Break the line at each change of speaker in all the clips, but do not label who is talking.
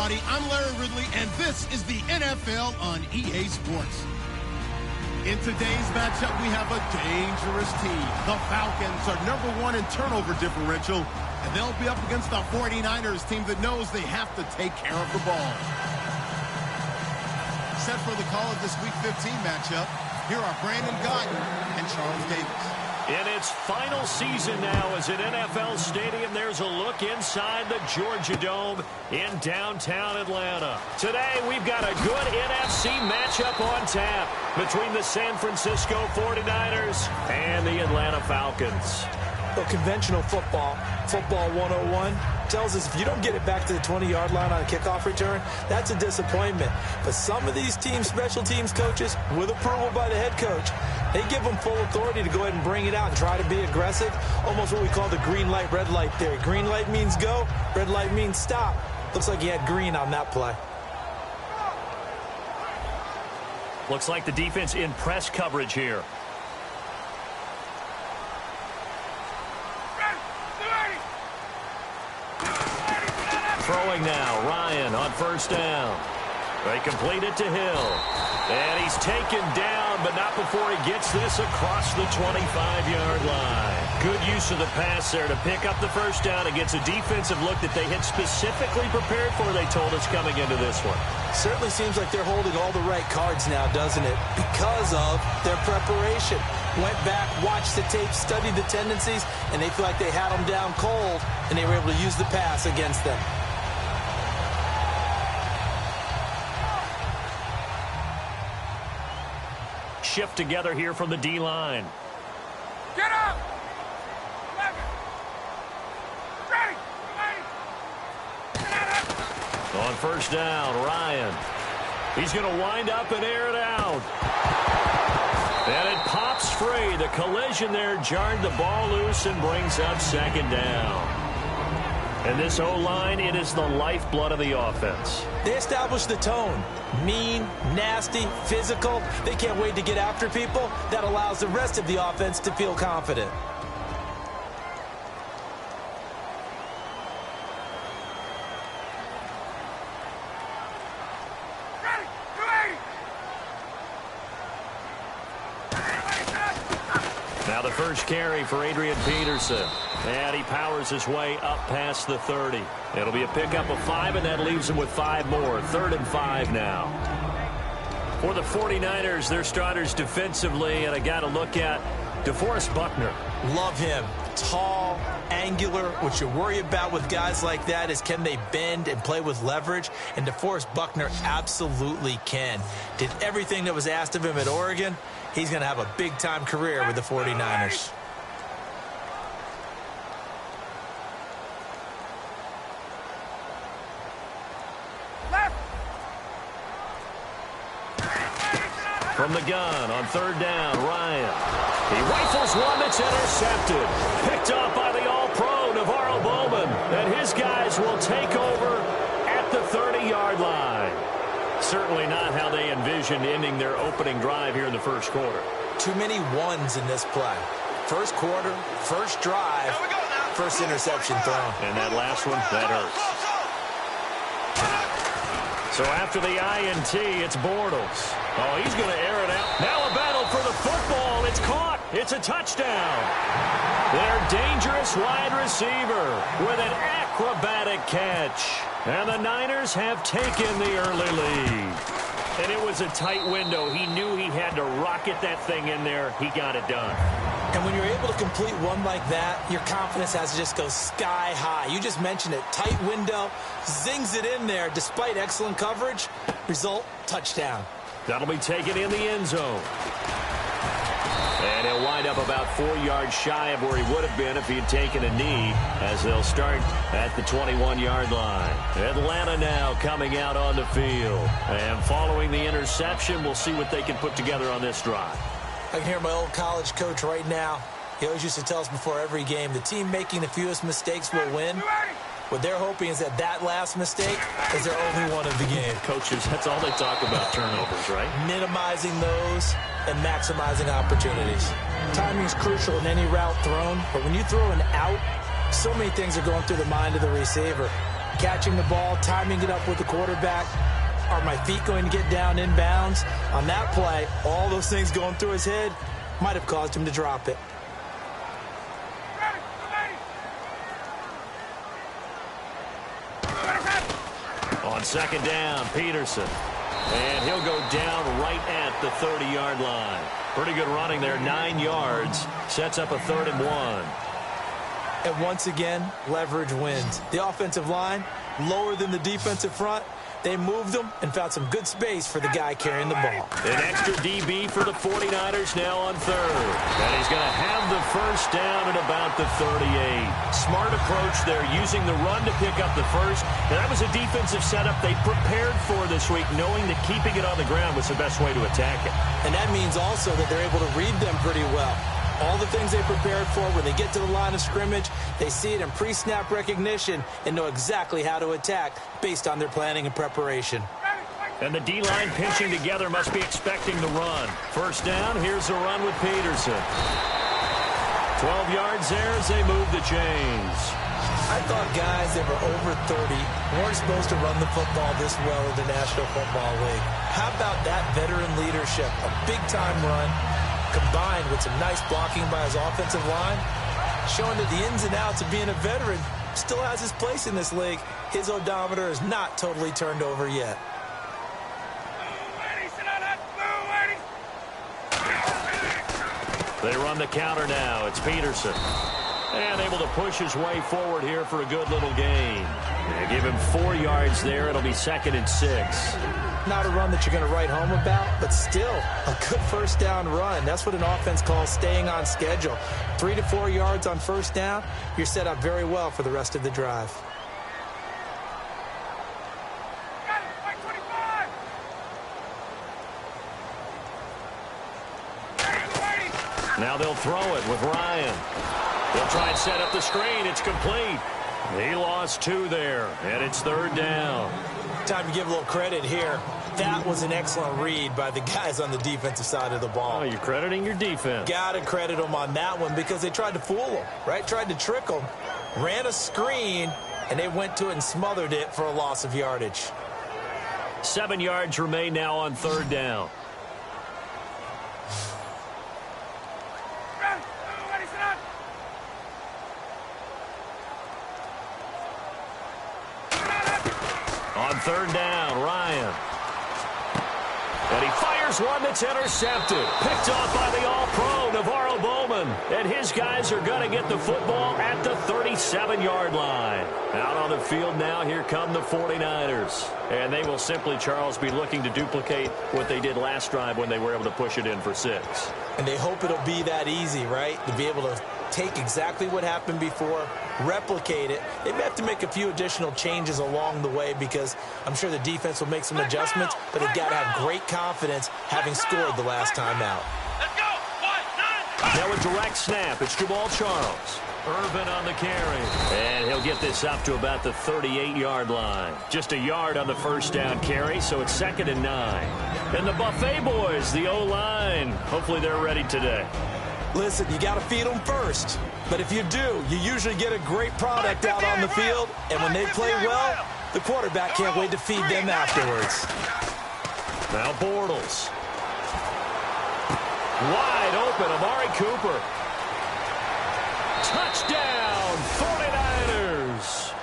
everybody. I'm Larry Ridley, and this is the NFL on EA Sports. In today's matchup, we have a dangerous team. The Falcons are #1 in turnover differential, and they'll be up against the 49ers team that knows they have to take care of the ball. Set for the call of this Week 15 matchup, here are Brandon Gaudin and Charles Davis.
In its final season now as an NFL stadium, there's a look inside the Georgia Dome in downtown Atlanta. Today, we've got a good NFC matchup on tap between the San Francisco 49ers and the Atlanta Falcons.
Well, conventional football 101, tells us if you don't get it back to the 20-yard line on a kickoff return, that's a disappointment. But some of these teams, special teams coaches, with approval by the head coach, they give them full authority to go ahead and bring it out and try to be aggressive, almost what we call the green light, red light theory. Green light means go, red light means stop. Looks like he had green on that play.
Looks like the defense in press coverage here. Throwing now, Ryan on first down. They complete it to Hill. And he's taken down, but not before he gets this across the 25-yard line. Good use of the pass there to pick up the first down against a defensive look that they had specifically prepared for, they told us, coming into this one.
Certainly seems like they're holding all the right cards now, doesn't it? Because of their preparation. Went back, watched the tape, studied the tendencies, and they feel like they had them down cold, and they were able to use the pass against them.
Shift together here from the D-line.
Get up! Ready!
On first down, Ryan. He's going to wind up and air it out. And it pops free. The collision there jarred the ball loose and brings up second down. And this O-line, it is the lifeblood of the offense.
They established the tone. Mean, nasty, physical. They can't wait to get after people. That allows the rest of the offense to feel confident.
Now the first carry for Adrian Peterson. And he powers his way up past the 30. It'll be a pickup of 5, and that leaves him with 5 more. 3rd and 5 now. For the 49ers, their starters defensively, and I got to look at DeForest Buckner.
Love him. Tall, angular. What you worry about with guys like that is can they bend and play with leverage? And DeForest Buckner absolutely can. Did everything that was asked of him at Oregon. He's going to have a big-time career with the 49ers.
From the gun on 3rd down, Ryan. He rifles one that's intercepted. Picked off by the All-Pro, Navarro Bowman. And his guys will take over at the 30-yard line. Certainly not how they envisioned ending their opening drive here in the first quarter.
Too many ones in this play. First quarter, first drive, first interception thrown.
And that last one, that hurts. So after the INT, it's Bortles. Oh, he's going to air it out. Now a battle for the football. It's caught. It's a touchdown. Their dangerous wide receiver with an acrobatic catch. And the Niners have taken the early lead. And it was a tight window. He knew he had to rocket that thing in there. He got it done.
And when you're able to complete one like that, your confidence has to just go sky high. You just mentioned it. Tight window, zings it in there despite excellent coverage. Result, touchdown.
That'll be taken in the end zone. And he'll wind up about 4 yards shy of where he would have been if he had taken a knee, as they'll start at the 21-yard line. Atlanta now coming out on the field. And following the interception, we'll see what they can put together on this drive.
I can hear my old college coach right now. He always used to tell us before every game, the team making the fewest mistakes will win. What they're hoping is that last mistake is their only one of the game.
Coaches, that's all they talk about, turnovers, right?
Minimizing those and maximizing opportunities. Timing is crucial in any route thrown, but when you throw an out, so many things are going through the mind of the receiver. catching the ball, timing it up with the quarterback. Are my feet going to get down in bounds? On that play, all those things going through his head might have caused him to drop it.
On second down, Peterson. And he'll go down right at the 30-yard line. Pretty good running there, 9 yards. Sets up a 3rd and 1.
And once again, leverage wins. The offensive line, lower than the defensive front. They moved them and found some good space for the guy carrying the ball.
An extra DB for the 49ers now on 3rd. And he's going to have the first down at about the 38. Smart approach there, using the run to pick up the first. And that was a defensive setup they prepared for this week, knowing that keeping it on the ground was the best way to attack it.
And that means also that they're able to read them pretty well. All the things they prepared for, when they get to the line of scrimmage, they see it in pre-snap recognition and know exactly how to attack based on their planning and preparation.
And the D-line pinching together must be expecting the run. First down, here's the run with Peterson. 12 yards there as they move the chains.
I thought guys that were over 30 weren't supposed to run the football this well in the National Football League. How about that veteran leadership? A big-time run, combined with some nice blocking by his offensive line, showing that the ins and outs of being a veteran still has his place in this league. His odometer is not totally turned over yet.
They run the counter now. It's Peterson. And able to push his way forward here for a good little gain. They give him 4 yards there. It'll be 2nd and 6.
Not a run that you're going to write home about, but still a good first down run. That's what an offense calls staying on schedule. 3 to 4 yards on first down, you're set up very well for the rest of the drive.
Now they'll throw it with Ryan. They'll try and set up the screen. It's complete. He lost 2 there, and it's 3rd down.
Time to give a little credit here. That was an excellent read by the guys on the defensive side of the ball.
Oh, you're crediting your defense.
Got to credit them on that one because they tried to fool them, right? Tried to trick them. Ran a screen, and they went to it and smothered it for a loss of yardage.
7 yards remain now on 3rd down. On 3rd down, Ryan. And he fires one that's intercepted. Picked off by the all-pro, Navarro Bowman. And his guys are going to get the football at the 37-yard line. Out on the field now, here come the 49ers. And they will simply, Charles, be looking to duplicate what they did last drive when they were able to push it in for 6.
And they hope it'll be that easy, right? To be able to take exactly what happened before, replicate it. They may have to make a few additional changes along the way because I'm sure the defense will make some adjustments, but they've got to have great confidence having scored the last time out.
Now a direct snap. It's Jamal Charles. Irvin on the carry. And he'll get this up to about the 38-yard line. Just a yard on the first down carry, so it's 2nd and 9. And the Buffet boys, the O-line, hopefully they're ready today.
Listen, you got to feed them first. But if you do, you usually get a great product out on the field. And when they play well, the quarterback can't wait to feed them afterwards.
Now Bortles. Wide open, Amari Cooper. Touchdown, 49ers.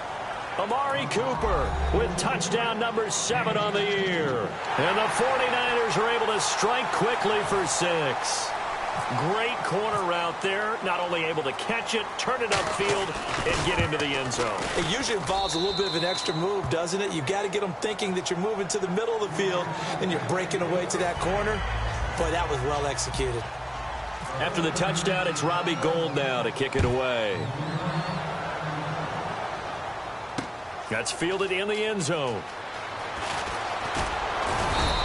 Amari Cooper with touchdown number 7 on the year. And the 49ers are able to strike quickly for 6. Great corner route there. Not only able to catch it, turn it upfield, and get into the end zone.
It usually involves a little bit of an extra move, doesn't it? You've got to get them thinking that you're moving to the middle of the field and you're breaking away to that corner. Boy, that was well executed.
After the touchdown, it's Robbie Gould now to kick it away. That's fielded in the end zone.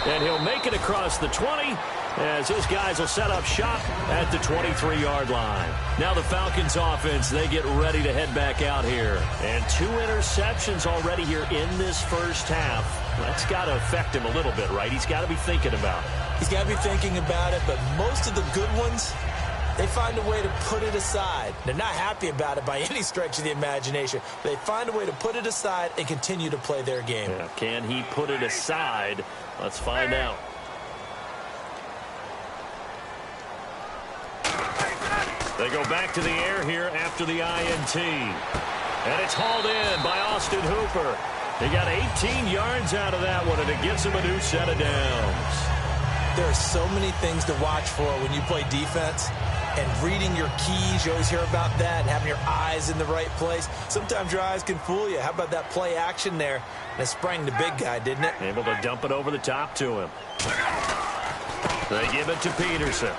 And he'll make it across the 20 as his guys will set up shop at the 23-yard line. Now the Falcons offense, they get ready to head back out here. And 2 interceptions already here in this first half. That's got to affect him a little bit, right? He's got to be thinking about it.
He's got to be thinking about it, but most of the good ones they find a way to put it aside. They're not happy about it by any stretch of the imagination. They find a way to put it aside and continue to play their game.
Yeah, can he put it aside? Let's find out. They go back to the air here after the INT. And it's hauled in by Austin Hooper. He got 18 yards out of that one, and it gets him a new set of downs.
There are so many things to watch for when you play defense. And reading your keys, you always hear about that, and having your eyes in the right place. Sometimes your eyes can fool you. How about that play action there? And it sprang the big guy, didn't it?
Able to dump it over the top to him. They give it to Peterson.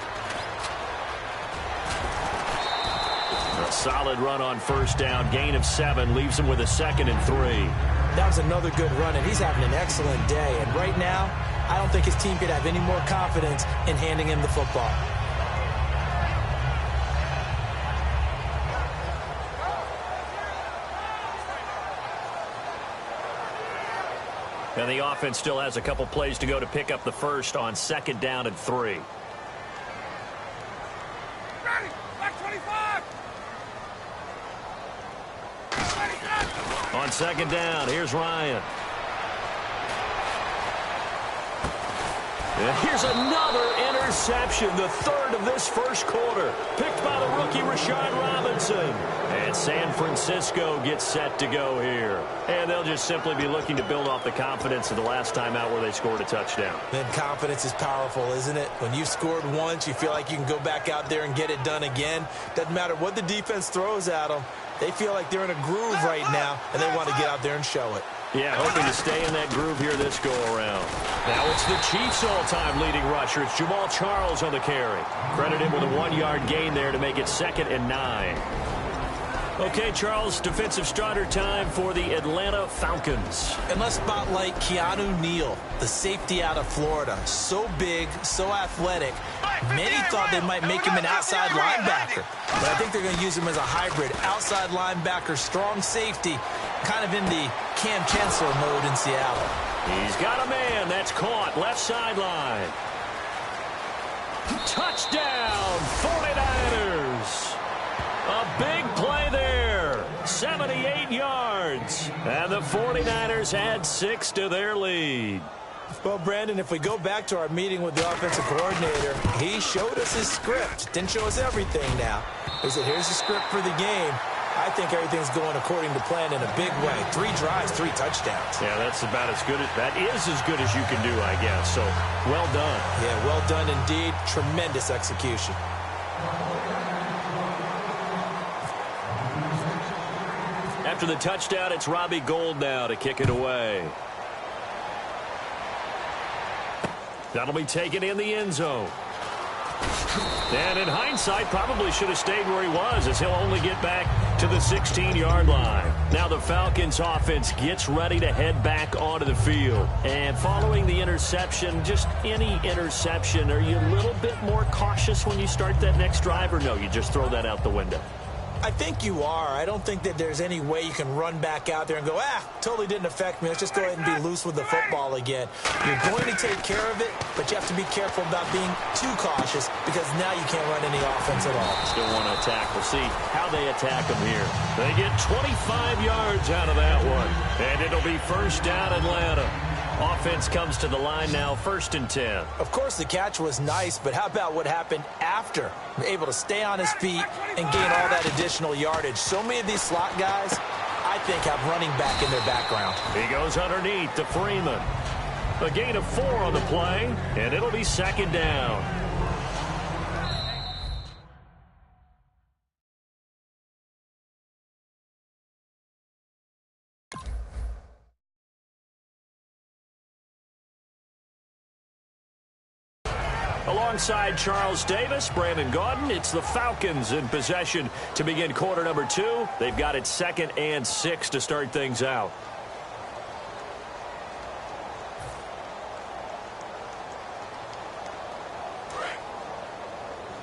A solid run on first down. Gain of 7 leaves him with a 2nd and 3.
That was another good run, and he's having an excellent day. And right now, I don't think his team could have any more confidence in handing him the football.
And the offense still has a couple plays to go to pick up the first on 2nd down and 3.
Ready! Back 25!
On 2nd down, here's Ryan. And here's another interception, the 3rd of this first quarter. Picked by the rookie Rashard Robinson. And San Francisco gets set to go here. And they'll just simply be looking to build off the confidence of the last time out where they scored a touchdown.
Then confidence is powerful, isn't it? When you've scored once, you feel like you can go back out there and get it done again. Doesn't matter what the defense throws at them. They feel like they're in a groove right now, and they want to get out there and show it.
Yeah, hoping to stay in that groove here this go-around. Now it's the Chiefs' all-time leading rusher. It's Jamal Charles on the carry. Credit him with a 1-yard gain there to make it 2nd and 9. Okay, Charles, defensive starter time for the Atlanta Falcons.
And let's spotlight Keanu Neal, the safety out of Florida. So big, so athletic. Many thought they might make him an outside linebacker, but I think they're going to use him as a hybrid. Outside linebacker, strong safety, kind of in the Cam Chancellor mode in Seattle.
He's got a man. That's caught. Left sideline. Touchdown, 49ers. A big play there. 78 yards. And the 49ers add 6 to their lead.
Well, Brandon, if we go back to our meeting with the offensive coordinator, he showed us his script. Didn't show us everything now. He said, here's the script for the game. I think everything's going according to plan in a big way. 3 drives, 3 touchdowns.
Yeah, that's about as good as that is as good as you can do, I guess. So, well done.
Yeah, well done indeed. Tremendous execution.
After the touchdown, it's Robbie Gould now to kick it away. That'll be taken in the end zone. And in hindsight, probably should have stayed where he was, as he'll only get back to the 16-yard line. Now the Falcons offense gets ready to head back onto the field. And following the interception, just any interception, are you a little bit more cautious when you start that next drive, or no, you just throw that out the window?
I think you are. I don't think that there's any way you can run back out there and go, totally didn't affect me. Let's just go ahead and be loose with the football again. You're going to take care of it, but you have to be careful about being too cautious because now you can't run any offense at all.
Still want to attack. We'll see how they attack them here. They get 25 yards out of that one, and it'll be first down Atlanta. Offense comes to the line now, 1st and 10.
Of course, the catch was nice, but how about what happened after? Able to stay on his feet and gain all that additional yardage. So many of these slot guys, I think, have running back in their background.
He goes underneath to Freeman. A gain of 4 on the play, and it'll be 2nd down. Alongside Charles Davis, Brandon Gaudin, it's the Falcons in possession to begin quarter number 2. They've got it 2nd and 6 to start things out.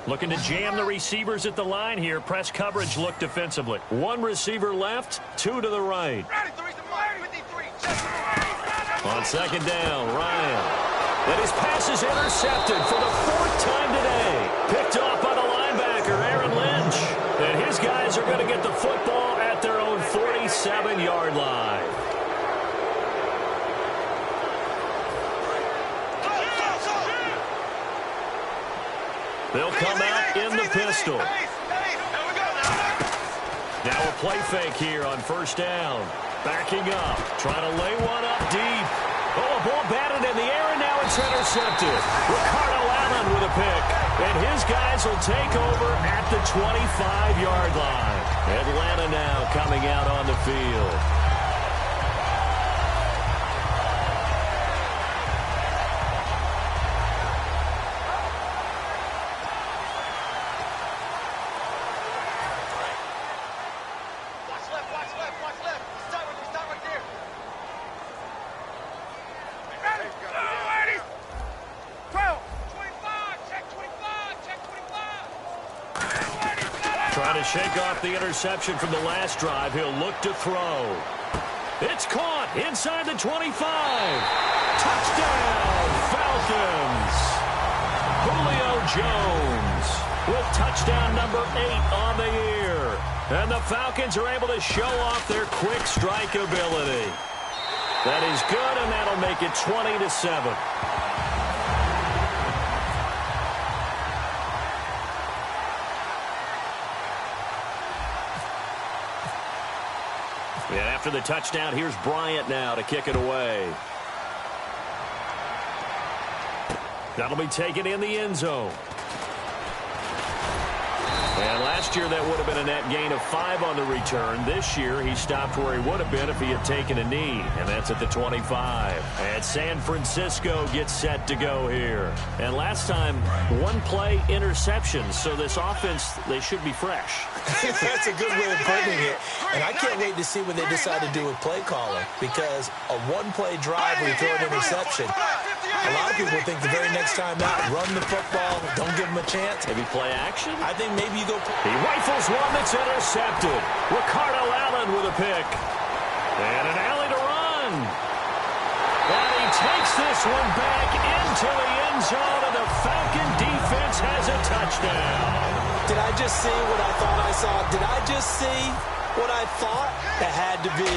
Looking to jam the receivers at the line here. Press coverage look defensively. 1 receiver left, 2 to the right. On 2nd down, Ryan. And his pass is intercepted for the 4th time today. Picked off by the linebacker. these guys are going to get the football at their own 47-yard line. They'll come out in the pistol. Now a play fake here on first down. Backing up, trying to lay one up deep. Oh, a ball batted in the air, and now it's intercepted. Ricardo Allen with a pick. And his guys will take over at the 25-yard line. Atlanta now coming out on the field. Trying to shake off the interception from the last drive. He'll look to throw. It's caught inside the 25. Touchdown, Falcons. Julio Jones with touchdown number 8 on the year. And the Falcons are able to show off their quick strike ability. That is good, and that'll make it 20-7. And after the touchdown, here's Bryant now to kick it away. That'll be taken in the end zone. And last year, that would have been a net gain of 5 on the return. This year, he stopped where he would have been if he had taken a knee, and that's at the 25. And San Francisco gets set to go here. And last time, one play interception, so this offense, they should be fresh.
That's a good way of putting it. And I can't wait to see what they decide to do with play calling, because a one-play drive where you throw an interception, a lot of people think the very next time out, run the football, don't give them a chance.
Maybe play action?
I think maybe you go...
He rifles one that's intercepted. Ricardo Allen with a pick. And an alley to run. And he takes this one back into the end zone, and the Falcon defense has a touchdown.
Did I just see what I thought I saw? Did I just see what I thought? It had to be.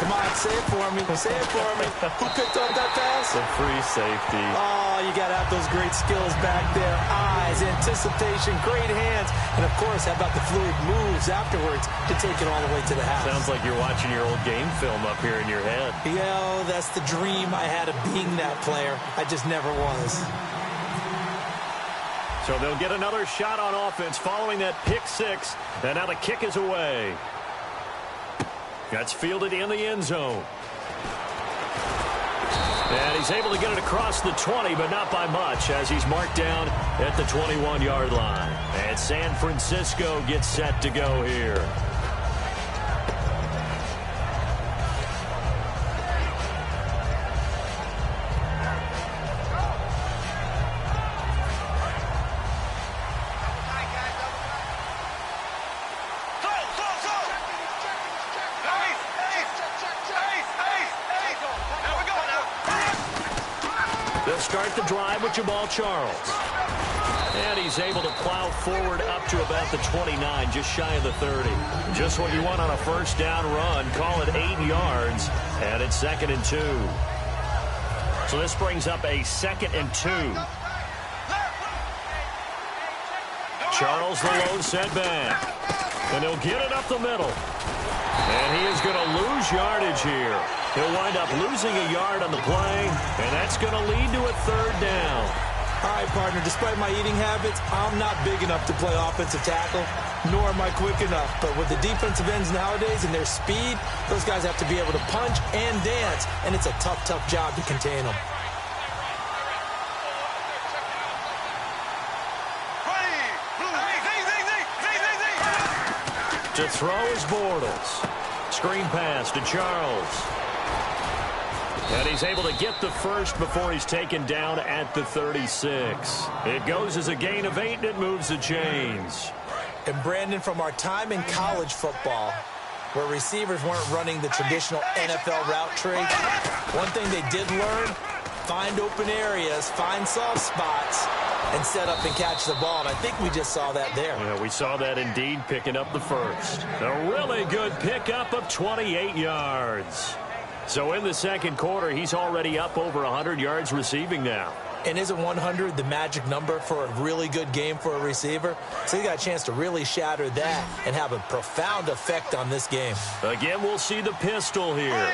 Come on, say it for me. Say it for me. Who picked up that pass?
The free safety.
Oh, you got to have those great skills back there. Eyes, anticipation, great hands. And, of course, how about the fluid moves afterwards to take it all the way to the house?
Sounds like you're watching your old game film up here in your head.
Yo, that's the dream I had of being that player. I just never was.
So they'll get another shot on offense following that pick 6. And now the kick is away. That's fielded in the end zone. And he's able to get it across the 20, but not by much, as he's marked down at the 21-yard line. And San Francisco gets set to go here. They'll start the drive with Jamal Charles. And he's able to plow forward up to about the 29, just shy of the 30. Just what you want on a first down run. Call it 8 yards, and it's 2nd and 2. So this brings up a 2nd and 2. Charles the lone setback. And he'll get it up the middle. And he is going to lose yardage here. He'll wind up losing a yard on the play, and that's going to lead to a 3rd down.
All right, partner, despite my eating habits, I'm not big enough to play offensive tackle, nor am I quick enough. But with the defensive ends nowadays and their speed, those guys have to be able to punch and dance, and it's a tough, tough job to contain them.
To throw is Bortles. Screen pass to Charles. And he's able to get the first before he's taken down at the 36. It goes as a gain of 8, and it moves the chains.
And, Brandon, from our time in college football, where receivers weren't running the traditional NFL route tree, one thing they did learn, find open areas, find soft spots, and set up and catch the ball. And I think we just saw that there.
Yeah, we saw that indeed, picking up the first. A really good pickup of 28 yards. So in the second quarter, he's already up over 100 yards receiving now.
And isn't 100 the magic number for a really good game for a receiver? So he got a chance to really shatter that and have a profound effect on this game.
Again, we'll see the pistol here.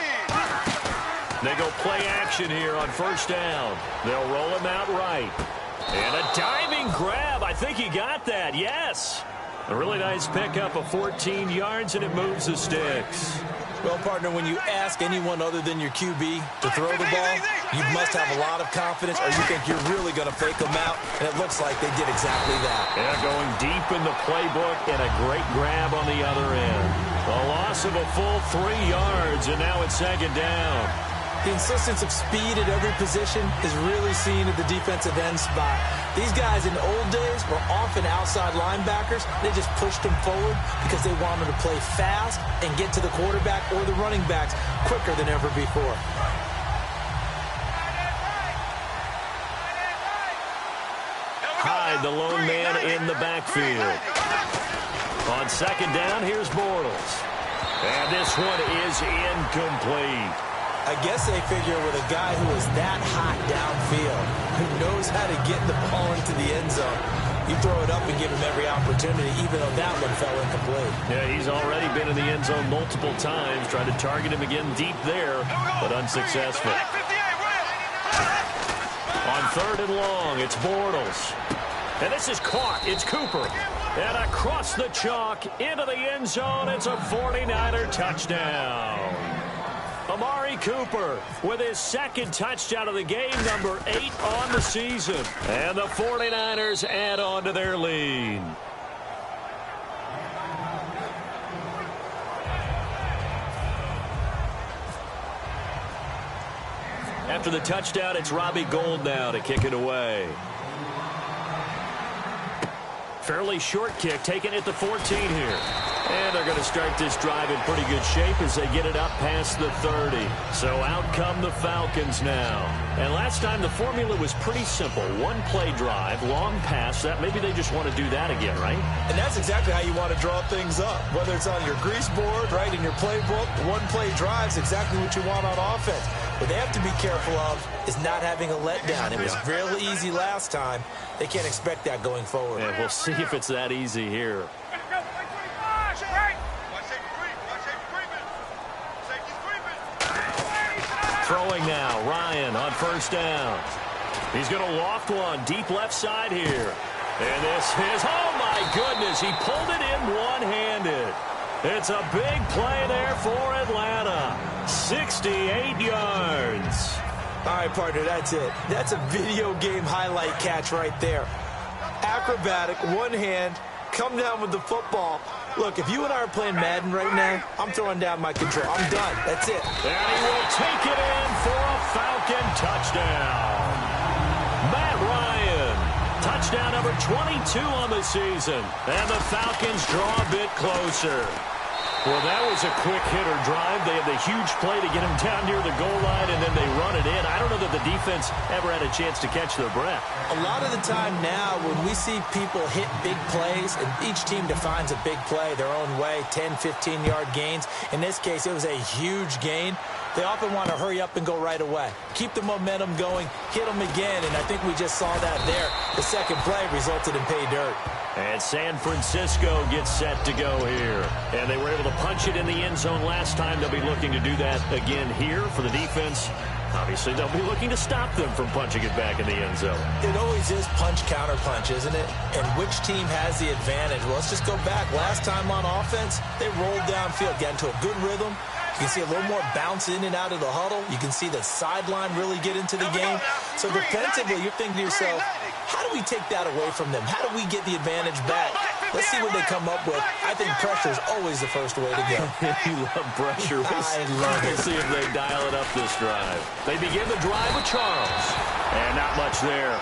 They go play action here on first down. They'll roll him out right. And a diving grab. I think he got that. Yes. A really nice pickup of 14 yards, and it moves the sticks.
Well, partner, when you ask anyone other than your QB to throw the ball, you must have a lot of confidence, or you think you're really going to fake them out, and it looks like they did exactly that.
Yeah, going deep in the playbook, and a great grab on the other end. A loss of a full 3 yards, and now it's second down.
The insistence of speed at every position is really seen at the defensive end spot. These guys in the old days were often outside linebackers. They just pushed them forward because they wanted to play fast and get to the quarterback or the running backs quicker than ever before.
Hyde, the lone man in the backfield. On second down, here's Bortles. And this one is incomplete.
I guess they figure with a guy who is that hot downfield, who knows how to get the ball into the end zone, you throw it up and give him every opportunity, even though that one fell incomplete.
Yeah, he's already been in the end zone multiple times, tried to target him again deep there, but unsuccessful. On third and long, it's Bortles. And this is caught. It's Cooper. And across the chalk into the end zone, it's a 49er touchdown. Amari Cooper with his second touchdown of the game, number 8 on the season. And the 49ers add on to their lead. After the touchdown, it's Robbie Gould now to kick it away. Fairly short kick, taken at the 14 here. And they're going to start this drive in pretty good shape as they get it up past the 30. So out come the Falcons now. And last time the formula was pretty simple. One play drive, long pass. That maybe they just want to do that again, right?
And that's exactly how you want to draw things up. Whether it's on your grease board, right, in your playbook, one play drive is exactly what you want on offense. What they have to be careful of is not having a letdown. It was really easy last time. They can't expect that going forward.
Yeah, we'll see if it's that easy here. Throwing now, Ryan on first down. He's going to loft one deep left side here. And this is, oh my goodness, he pulled it in one-handed. It's a big play there for Atlanta. 68 yards.
All right, partner, that's it. That's a video game highlight catch right there. Acrobatic, one hand, come down with the football. Look, if you and I are playing Madden right now, I'm throwing down my control. I'm done. That's it.
And he will take it in for a Falcon touchdown. Matt Ryan, touchdown number 22 on the season. And the Falcons draw a bit closer. Well, that was a quick hitter drive. They had the huge play to get him down near the goal line, and then they run it in. I don't know that the defense ever had a chance to catch their breath.
A lot of the time now when we see people hit big plays, and each team defines a big play their own way, 10, 15-yard gains. In this case, it was a huge gain. They often want to hurry up and go right away. Keep the momentum going, hit them again, and I think we just saw that there. The second play resulted in pay dirt.
And San Francisco gets set to go here. And they were able to punch it in the end zone last time. They'll be looking to do that again here for the defense. Obviously, they'll be looking to stop them from punching it back in the end zone.
It always is punch, counter punch, isn't it? And which team has the advantage? Well, let's just go back. Last time on offense, they rolled downfield, got into a good rhythm. You can see a little more bounce in and out of the huddle. You can see the sideline really get into the game. So defensively, you're thinking to yourself, how do we take that away from them? How do we get the advantage back? Let's see what they come up with. I think pressure is always the first way to go.
You love pressure.
I love it.
We'll see if they dial it up this drive. They begin the drive with Charles. And not much there.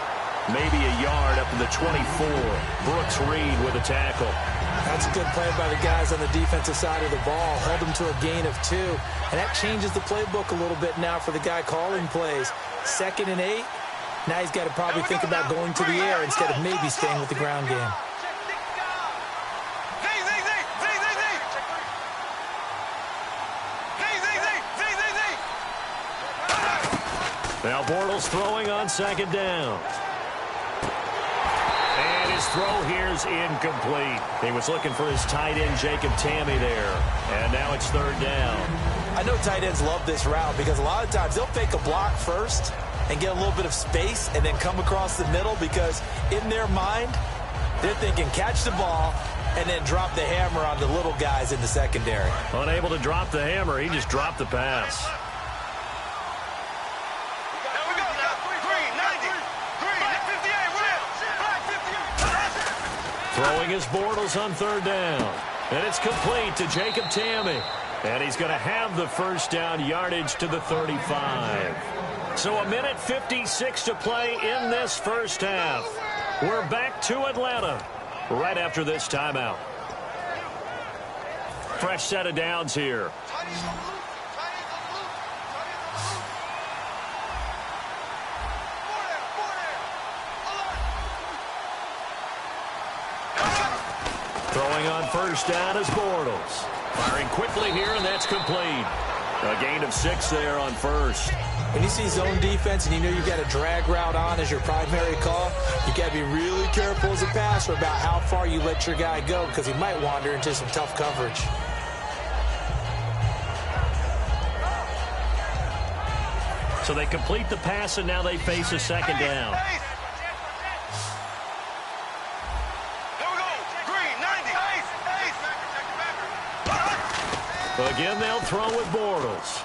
Maybe a yard up to the 24. Brooks Reed with a tackle.
That's a good play by the guys on the defensive side of the ball. Held them to a gain of 2. And that changes the playbook a little bit now for the guy calling plays. 2nd and 8. Now he's got to probably think about going to the air instead of maybe staying with the ground game.
Now Bortles throwing on second down. And his throw here's incomplete. He was looking for his tight end, Jacob Tamme, there. And now it's third down.
I know tight ends love this route because a lot of times they'll fake a block first and get a little bit of space and then come across the middle because in their mind, they're thinking catch the ball and then drop the hammer on the little guys in the secondary.
Unable to drop the hammer, he just dropped the pass. Throwing his Bortles on third down. And it's complete to Jacob Tamme. And he's going to have the first down yardage to the 35. So a minute 56 to play in this first half. We're back to Atlanta right after this timeout. Fresh set of downs here. Throwing on first down is Bortles. Firing quickly here, and that's complete. A gain of 6 there on first.
When you see zone defense and you know you've got a drag route on as your primary call, you got to be really careful as a passer about how far you let your guy go because he might wander into some tough coverage.
So they complete the pass, and now they face a second down. Again, they'll throw with Bortles.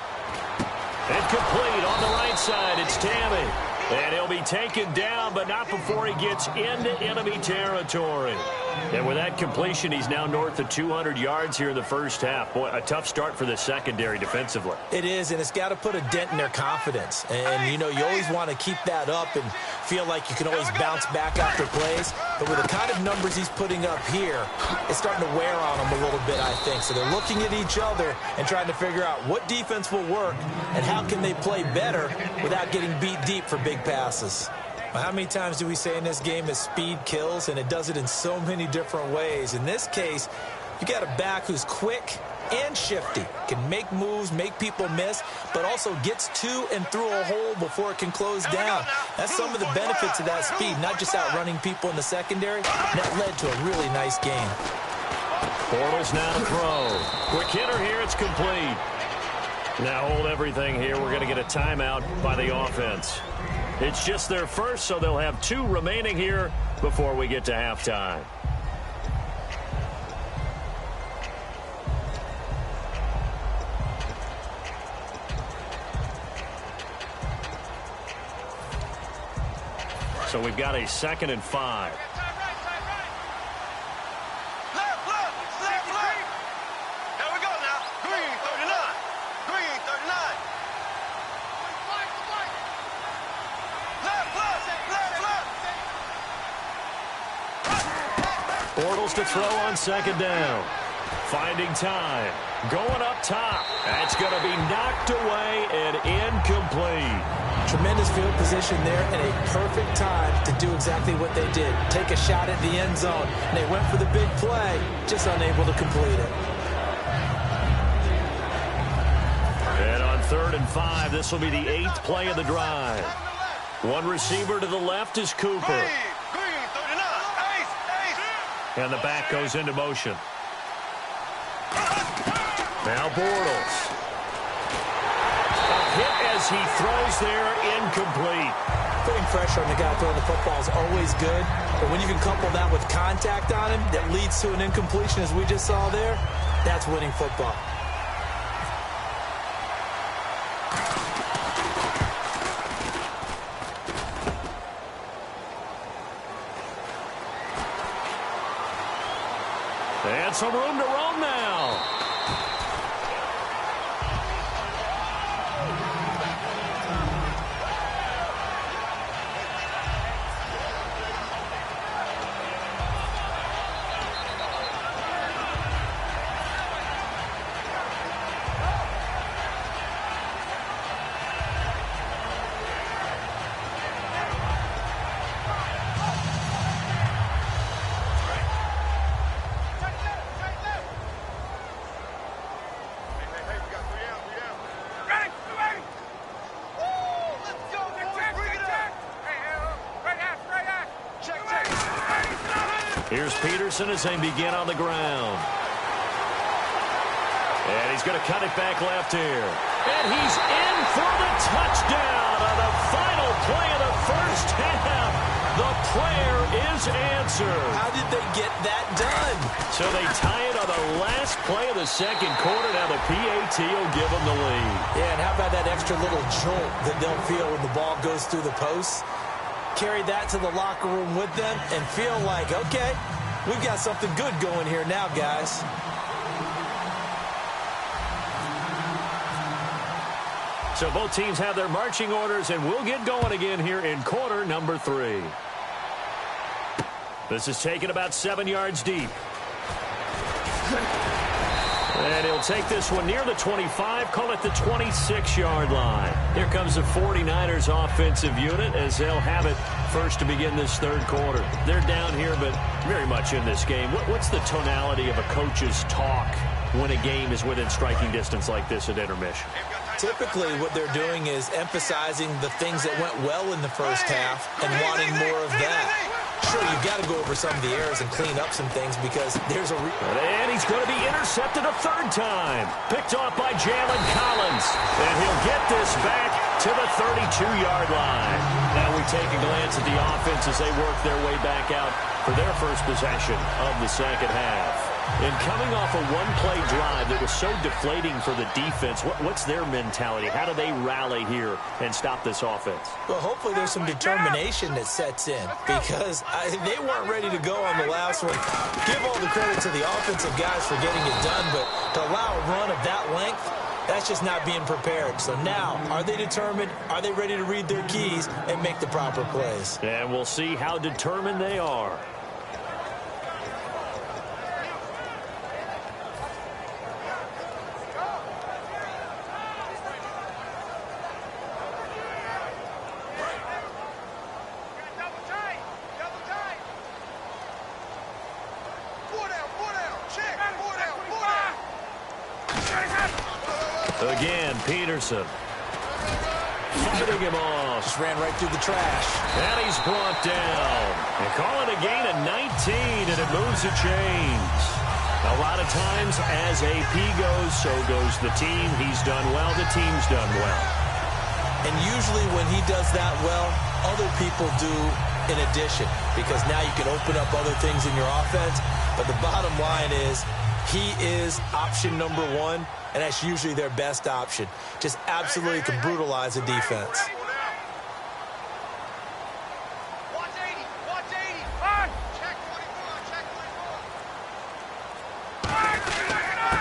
And complete on the right side. It's Tamme. And he'll be taken down, but not before he gets into enemy territory. And with that completion, he's now north of 200 yards here in the first half. Boy, a tough start for the secondary defensively.
It is, and it's got to put a dent in their confidence. And, you know, you always want to keep that up and feel like you can always bounce back after plays. But with the kind of numbers he's putting up here, it's starting to wear on them a little bit, I think. So they're looking at each other and trying to figure out what defense will work and how can they play better without getting beat deep for big passes. How many times do we say in this game that speed kills, and it does it in so many different ways? In this case, you got a back who's quick and shifty, can make moves, make people miss, but also gets to and through a hole before it can close down. That's some of the benefits of that speed, not just outrunning people in the secondary. That led to a really nice game.
Bortles now to throw. Quick hitter here, it's complete. Now hold everything here. We're going to get a timeout by the offense. It's just their first, so they'll have 2 remaining here before we get to halftime. So we've got a 2nd and 5. Bortles to throw on second down. Finding time. Going up top. That's going to be knocked away and incomplete.
Tremendous field position there and a perfect time to do exactly what they did. Take a shot at the end zone. And they went for the big play, just unable to complete it.
And on 3rd and 5, this will be the 8th play of the drive. One receiver to the left is Cooper. And the back goes into motion. Now Bortles. A hit as he throws there, incomplete.
Putting pressure on the guy throwing the football is always good, but when you can couple that with contact on him that leads to an incompletion as we just saw there, that's winning football.
And some room to roam now. Here's Peterson as they begin on the ground. And he's going to cut it back left here. And he's in for the touchdown on the final play of the first half. The prayer is answered.
How did they get that done?
So they tie it on the last play of the second quarter. Now the PAT will give them the lead.
Yeah, and how about that extra little jolt that they'll feel when the ball goes through the posts? Carry that to the locker room with them and feel like, okay, we've got something good going here now, guys.
So both teams have their marching orders, and we'll get going again here in quarter number 3. This is taken about 7 yards deep. And he'll take this one near the 25, call it the 26-yard line. Here comes the 49ers offensive unit as they'll have it first to begin this third quarter. They're down here, but very much in this game. What's the tonality of a coach's talk when a game is within striking distance like this at intermission?
Typically, what they're doing is emphasizing the things that went well in the first half and wanting more of that. Sure, you've got to go over some of the errors and clean up some things because there's a...
And he's going to be intercepted a third time. Picked off by Jalen Collins. And he'll get this back to the 32-yard line. Now we take a glance at the offense as they work their way back out for their first possession of the second half. And coming off a one-play drive that was so deflating for the defense, what's their mentality? How do they rally here and stop this offense?
Well, hopefully there's some determination that sets in because they weren't ready to go on the last one. Give all the credit to the offensive guys for getting it done, but to allow a run of that length, that's just not being prepared. So now, are they determined? Are they ready to read their keys and make the proper plays?
And we'll see how determined they are. Again, Peterson. Fighting him off.
Just ran right through the trash.
And he's brought down. They call it a gain of 19, and it moves the chains. A lot of times, as AP goes, so goes the team. He's done well. The team's done well.
And usually when he does that well, other people do in addition, because now you can open up other things in your offense. But the bottom line is, he is option number one, and that's usually their best option. Just absolutely can brutalize a defense.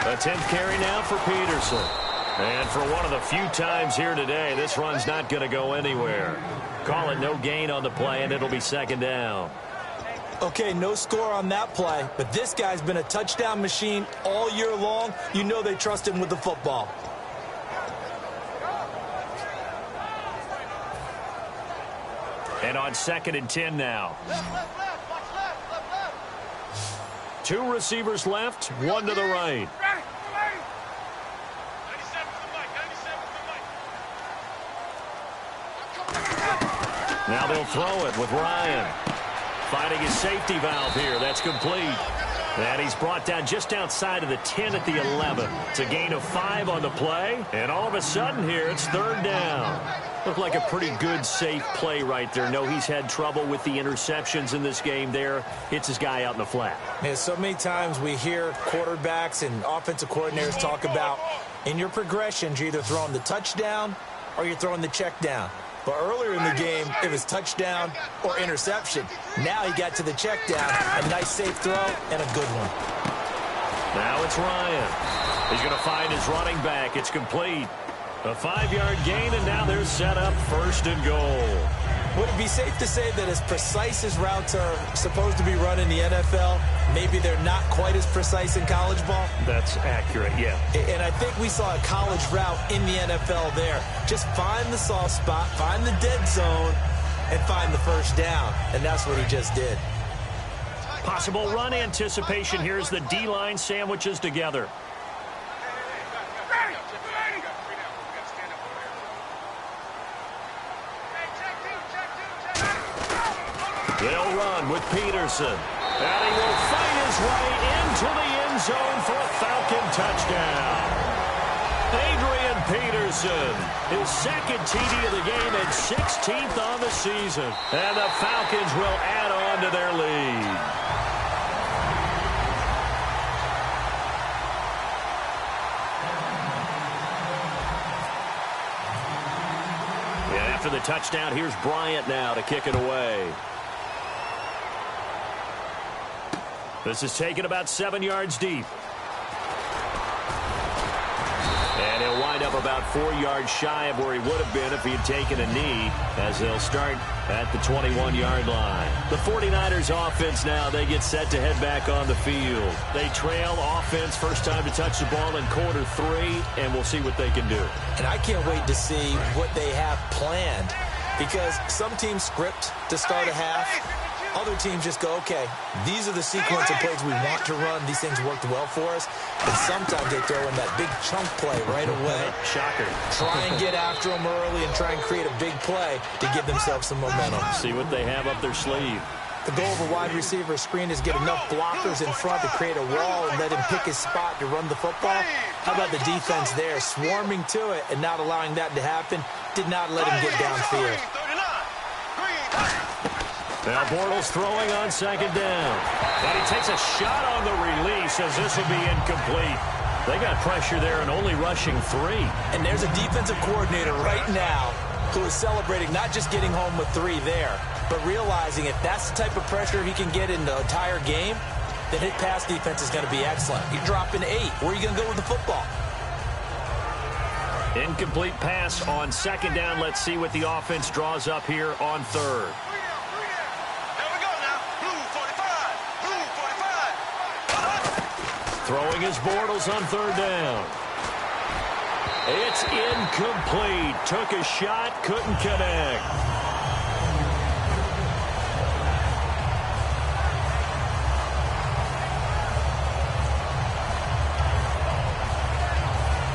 A 10th carry now for Peterson. And for one of the few times here today, this run's not going to go anywhere. Call it no gain on the play, and it'll be second down.
Okay, no score on that play, but this guy's been a touchdown machine all year long. You know they trust him with the football.
And on 2nd and 10 now. 2 receivers left, 1 to the right. Now they'll throw it with Ryan. Finding his safety valve here. That's complete. And he's brought down just outside of the 10 at the 11. It's a gain of 5 on the play. And all of a sudden here, it's 3rd down. Looked like a pretty good, safe play right there. No, he's had trouble with the interceptions in this game there. Hits his guy out in the flat.
Yeah, so many times we hear quarterbacks and offensive coordinators talk about in your progressions, you're either throwing the touchdown or you're throwing the check down. But earlier in the game, it was touchdown or interception. Now he got to the check down, a nice safe throw, and a good one.
Now it's Ryan. He's going to find his running back. It's complete. A 5-yard gain, and now they're set up 1st and goal.
Would it be safe to say that as precise as routes are supposed to be run in the NFL, maybe they're not quite as precise in college ball?
That's accurate, yeah.
And I think we saw a college route in the NFL there. Just find the soft spot, find the dead zone, and find the 1st down. And that's what he just did.
Possible run anticipation here as the D-line sandwiches together. They'll run with Peterson. And he will fight his way into the end zone for a Falcon touchdown. Adrian Peterson, his second TD of the game and 16th on the season. And the Falcons will add on to their lead. And after the touchdown, here's Bryant now to kick it away. This is taken about 7 yards deep. And he'll wind up about 4 yards shy of where he would have been if he had taken a knee, as they'll start at the 21-yard line. The 49ers offense now, they get set to head back on the field. They trail offense, first time to touch the ball in quarter 3, and we'll see what they can do.
And I can't wait to see what they have planned, because some teams script to start a half. Other teams just go, okay, these are the sequence of plays we want to run. These things worked well for us. But sometimes they throw in that big chunk play right away.
Shocker.
Try and get after them early and try and create a big play to give themselves some momentum.
See what they have up their sleeve.
The goal of a wide receiver screen is get enough blockers in front to create a wall and let him pick his spot to run the football. How about the defense there, swarming to it and not allowing that to happen? Did not let him get downfield.
Now Bortles throwing on second down. And he takes a shot on the release as this will be incomplete. They got pressure there and only rushing 3.
And there's a defensive coordinator right now who is celebrating not just getting home with 3 there, but realizing if that's the type of pressure he can get in the entire game, then his pass defense is going to be excellent. You're dropping 8. Where are you going to go with the football?
Incomplete pass on second down. Let's see what the offense draws up here on third. Throwing his Bortles on third down. It's incomplete. Took a shot, couldn't connect.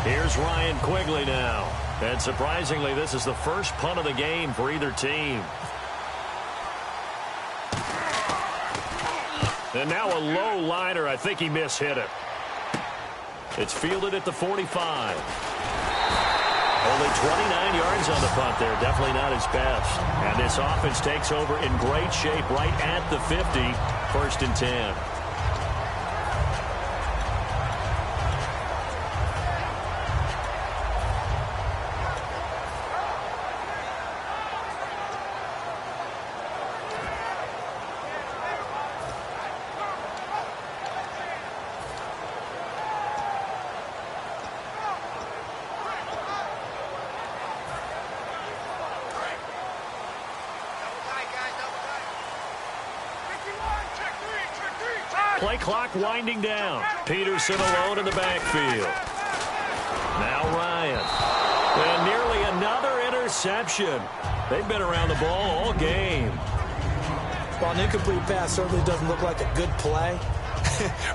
Here's Ryan Quigley now. And surprisingly, this is the first punt of the game for either team. And now a low liner. I think he mishit it. It's fielded at the 45. Only 29 yards on the punt there. Definitely not his best. And this offense takes over in great shape right at the 50. 1st and 10. Play clock winding down. Peterson alone in the backfield. Now Ryan. And nearly another interception. They've been around the ball all game.
Well, an incomplete pass certainly doesn't look like a good play.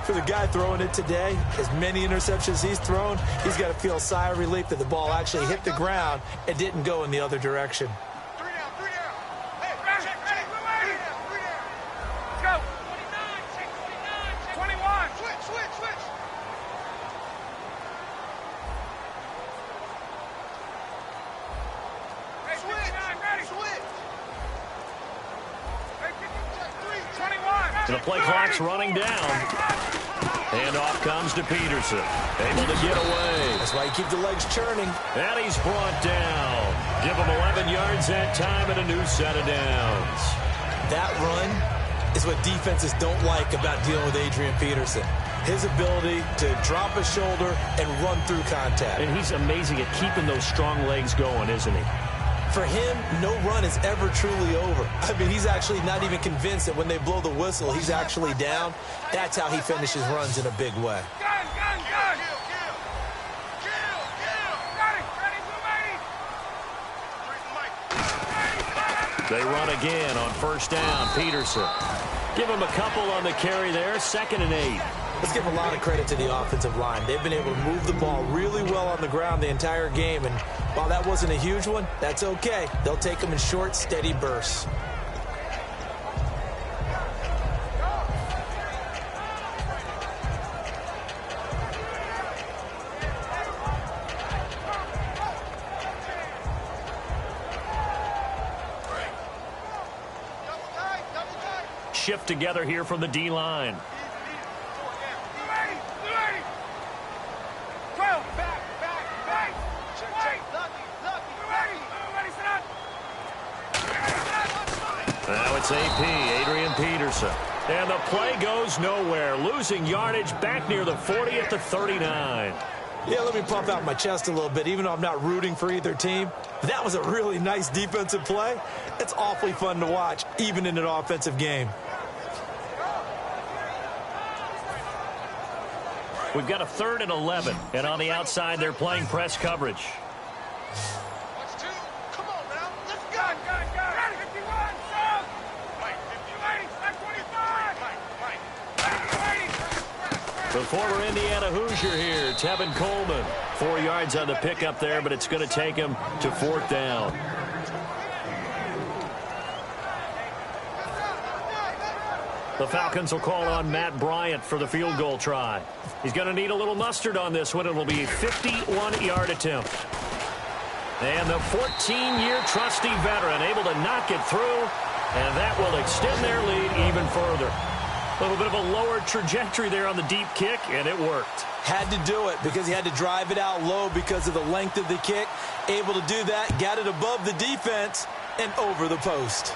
For the guy throwing it today, as many interceptions he's thrown, he's got to feel a sigh of relief that the ball actually hit the ground and didn't go in the other direction.
The play clock's running down. And off comes to Peterson. Able to get away.
That's why you keep the legs churning.
And he's brought down. Give him 11 yards that time and a new set of downs.
That run is what defenses don't like about dealing with Adrian Peterson. His ability to drop a shoulder and run through contact.
And he's amazing at keeping those strong legs going, isn't he?
For him, no run is ever truly over. I mean, he's actually not even convinced that when they blow the whistle, he's actually down. That's how he finishes runs in a big way.
They run again on first down. Peterson. Give him a couple on the carry there. 2nd and 8.
Let's give a lot of credit to the offensive line. They've been able to move the ball really well on the ground the entire game. And while that wasn't a huge one, that's okay. They'll take them in short, steady bursts.
shift together here from the D-line. Now it's AP, Adrian Peterson. And the play goes nowhere, losing yardage back near the 40 at the 39.
Yeah, let me puff out my chest a little bit, even though I'm not rooting for either team. That was a really nice defensive play. It's awfully fun to watch, even in an offensive game.
We've got a 3rd and 11, and on the outside, they're playing press coverage. The former Indiana Hoosier here, Tevin Coleman. 4 yards on the pickup there, but it's going to take him to 4th down. The Falcons will call on Matt Bryant for the field goal try. He's going to need a little mustard on this one. It will be a 51-yard attempt. And the 14-year trusty veteran able to knock it through, and that will extend their lead even further. A little bit of a lower trajectory there on the deep kick, and it worked.
Had to do it because he had to drive it out low because of the length of the kick. Able to do that, got it above the defense, and over the post.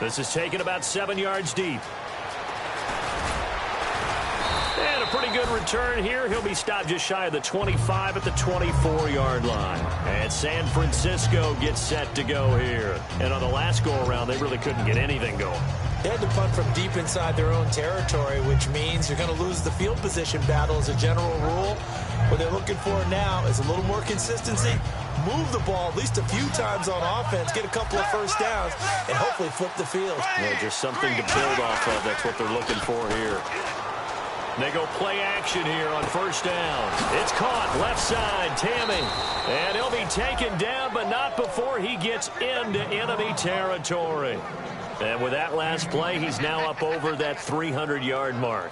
This is taken about 7 yards deep. And a pretty good return here. He'll be stopped just shy of the 25 at the 24-yard line. And San Francisco gets set to go here. And on the last go-around, they really couldn't get anything going.
They had to punt from deep inside their own territory, which means you're going to lose the field position battle as a general rule. What they're looking for now is a little more consistency, move the ball at least a few times on offense, get a couple of first downs, and hopefully flip the field.
Yeah, just something to build off of. That's what they're looking for here. They go play action here on 1st down. It's caught left side, Tammy. And he'll be taken down, but not before he gets into enemy territory. And with that last play, he's now up over that 300-yard mark.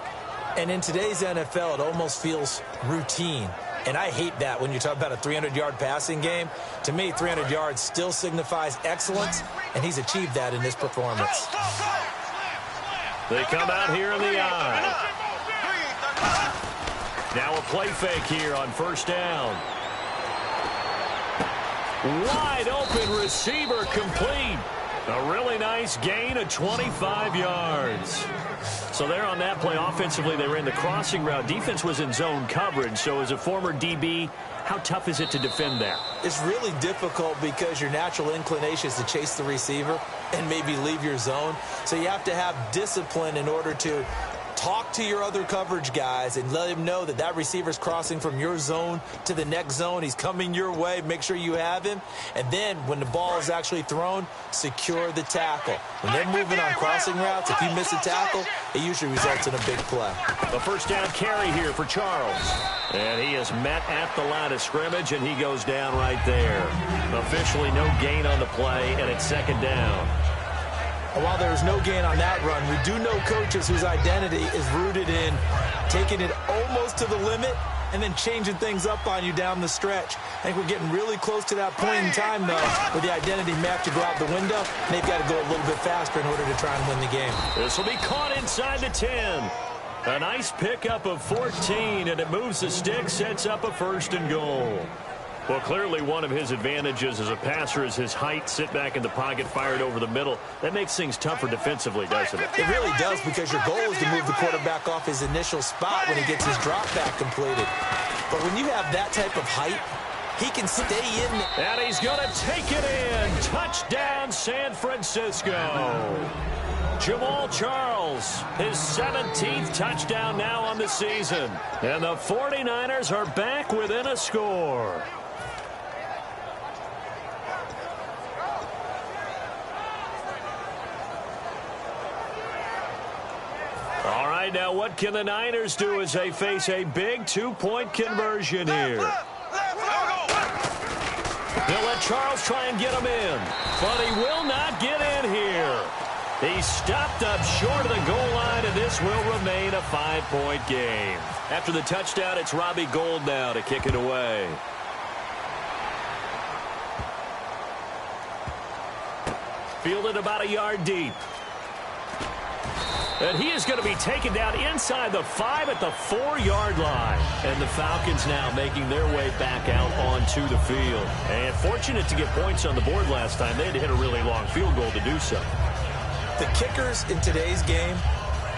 And in today's NFL, it almost feels routine. And I hate that when you talk about a 300-yard passing game. To me, 300 yards still signifies excellence, and he's achieved that in this performance.
They come out here in the eye. Now a play fake here on 1st down. Wide open receiver complete. A really nice gain of 25 yards. So there on that play, offensively, they ran the crossing route. Defense was in zone coverage. So as a former DB, how tough is it to defend that?
It's really difficult because your natural inclination is to chase the receiver and maybe leave your zone. So you have to have discipline in order to talk to your other coverage guys and let him know that that receiver's crossing from your zone to the next zone. He's coming your way. Make sure you have him. And then when the ball is actually thrown, secure the tackle. When they're moving on crossing routes, if you miss a tackle, it usually results in a big play.
A 1st down carry here for Charles. And he is met at the line of scrimmage, and he goes down right there. Officially no gain on the play, and it's 2nd down.
While there is no gain on that run, we do know coaches whose identity is rooted in taking it almost to the limit and then changing things up on you down the stretch. I think we're getting really close to that point in time, though, where the identity map to go out the window, and they've got to go a little bit faster in order to try and win the game.
This will be caught inside the 10. A nice pickup of 14, and it moves the stick, sets up a 1st and goal. Well, clearly one of his advantages as a passer is his height, sit back in the pocket, fired over the middle. That makes things tougher defensively, doesn't it?
It really does, because your goal is to move the quarterback off his initial spot when he gets his drop back completed. But when you have that type of height, he can stay in.
And he's going to take it in. Touchdown, San Francisco. Jamal Charles, his 17th touchdown now on the season. And the 49ers are back within a score. All right, now what can the Niners do as they face a big 2-point conversion here? They'll let Charles try and get him in, but he will not get in here. He's stopped up short of the goal line, and this will remain a 5-point game. After the touchdown, it's Robbie Gould now to kick it away. Fielded about a yard deep. And he is going to be taken down inside the 5 at the 4-yard line. And the Falcons now making their way back out onto the field. And fortunate to get points on the board last time. They had to hit a really long field goal to do so.
The kickers in today's game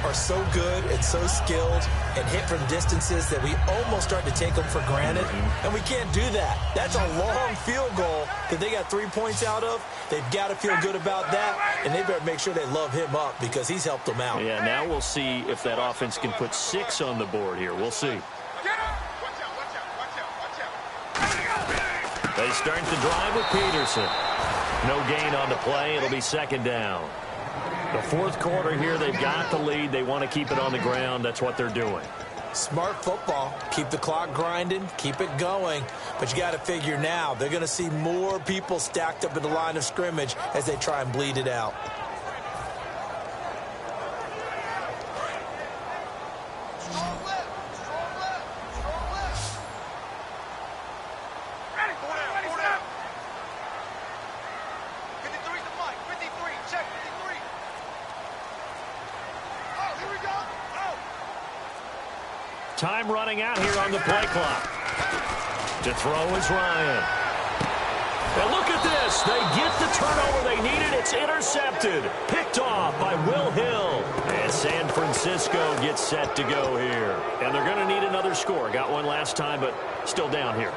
are so good and so skilled and hit from distances that we almost start to take them for granted. And we can't do that. That's a long field goal that they got 3 points out of. They've got to feel good about that, and they better make sure they love him up because he's helped them out.
Yeah, now we'll see if that offense can put 6 on the board here. We'll see. They start the drive with Peterson. No gain on the play. It'll be second down. The fourth quarter here, they've got the lead. They want to keep it on the ground. That's what they're doing.
Smart football. Keep the clock grinding. Keep it going. But you got to figure now, they're going to see more people stacked up in the line of scrimmage as they try and bleed it out.
Time running out here on the play clock. To throw is Ryan. And look at this. They get the turnover they needed. It's intercepted. Picked off by Will Hill. And San Francisco gets set to go here. And they're going to need another score. Got one last time, but still down here.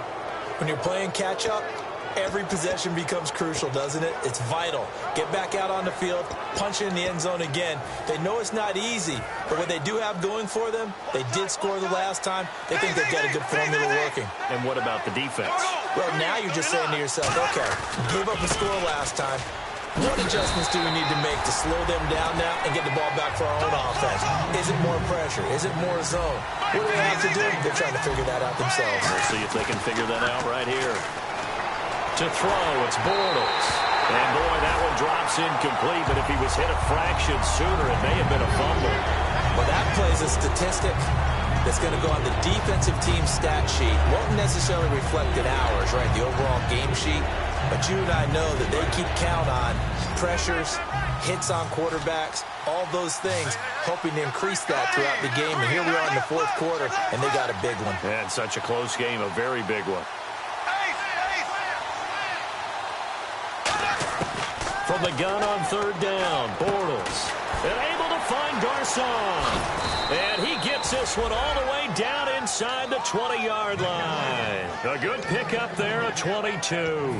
When you're playing catch-up, every possession becomes crucial, doesn't it? It's vital. Get back out on the field, punch it in the end zone again. They know it's not easy, but what they do have going for them, they did score the last time. They think they've got a good formula working.
And what about the defense?
Well, now you're just saying to yourself, okay, gave up a score last time. What adjustments do we need to make to slow them down now and get the ball back for our own offense? Is it more pressure? Is it more zone? What do they have to do? They're trying to figure that out themselves.
We'll see if they can figure that out right here. To throw, it's Bortles. And boy, that one drops incomplete, but if he was hit a fraction sooner, it may have been a fumble.
Well, that plays a statistic that's going to go on the defensive team stat sheet. Won't necessarily reflect in ours, right, the overall game sheet. But you and I know that they keep count on pressures, hits on quarterbacks, all those things, hoping to increase that throughout the game. And here we are in the fourth quarter, and they got a big one.
And such a close game, a very big one. From the gun on third down, Bortles. And able to find Garcon. And he gets this one all the way down inside the 20-yard line. A good pickup there, a 22.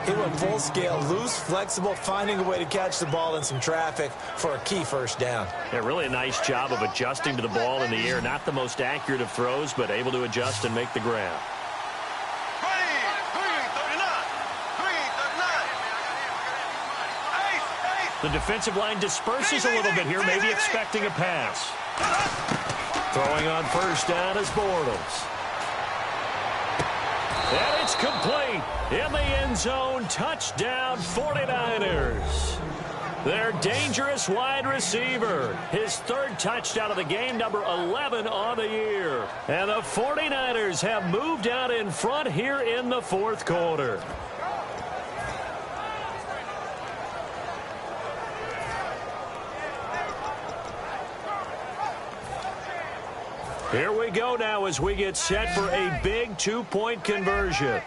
He went full scale, loose, flexible, finding a way to catch the ball in some traffic for a key first down.
Yeah, really a nice job of adjusting to the ball in the air. Not the most accurate of throws, but able to adjust and make the grab. The defensive line disperses a little bit here, maybe expecting a pass. Throwing on first down is Bortles. And it's complete. In the end zone, touchdown 49ers. Their dangerous wide receiver. His third touchdown of the game, number 11 on the year. And the 49ers have moved out in front here in the fourth quarter. Here we go now as we get set for a big two-point conversion.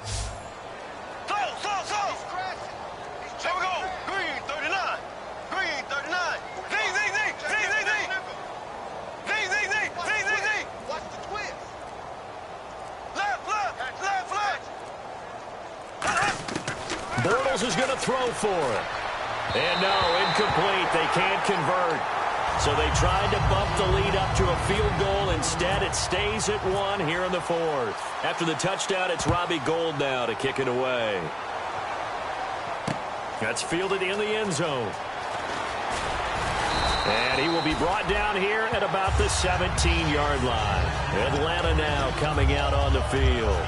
Bortles is going to throw for it. And no, incomplete. They can't convert. So they tried to bump the lead up to a field goal. Instead, it stays at 1 here in the fourth. After the touchdown, it's Robbie Gould now to kick it away. That's fielded in the end zone. And he will be brought down here at about the 17-yard line. Atlanta now coming out on the field.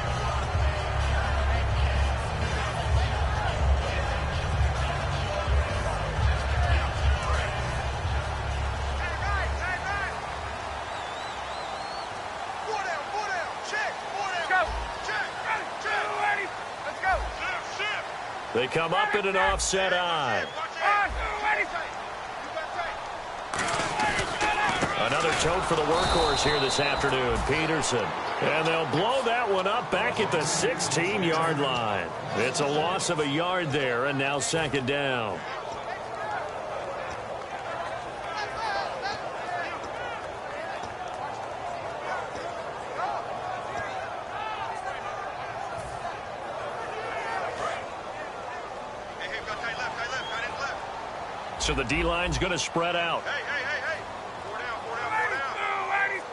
They come up in an offset eye. Another tote for the workhorse here this afternoon, Peterson. And they'll blow that one up back at the 16-yard line. It's a loss of a yard there, and now second down. So the D-line's going to spread out.
Hey. 4 down. 80.